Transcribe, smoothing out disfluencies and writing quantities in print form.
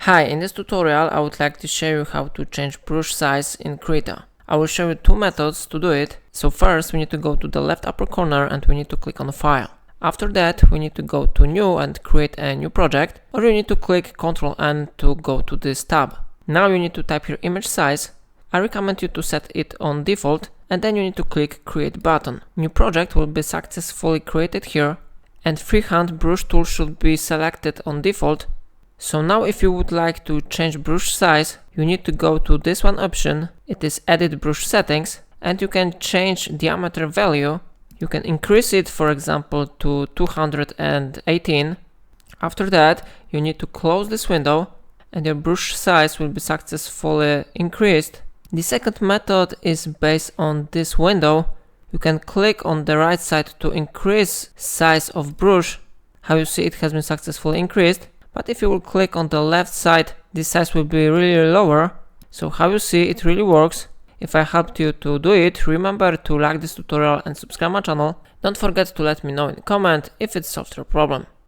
Hi, in this tutorial I would like to show you how to change brush size in Krita. I will show you two methods to do it. So first we need to go to the left upper corner and we need to click on File. After that we need to go to New and create a new project, or you need to click Ctrl N to go to this tab. Now you need to type your image size. I recommend you to set it on default and then you need to click Create button. New project will be successfully created here and freehand brush tool should be selected on default. So now if you would like to change brush size, you need to go to this one option. It is Edit Brush Settings, and you can change diameter value. You can increase it, for example, to 218. After that, you need to close this window and your brush size will be successfully increased. The second method is based on this window. You can click on the right side to increase size of brush. How you see it has been successfully increased. But if you will click on the left side, this size will be really lower. So how you see it really works. If I helped you to do it, remember to like this tutorial and subscribe my channel. Don't forget to let me know in the comment if it solved your problem.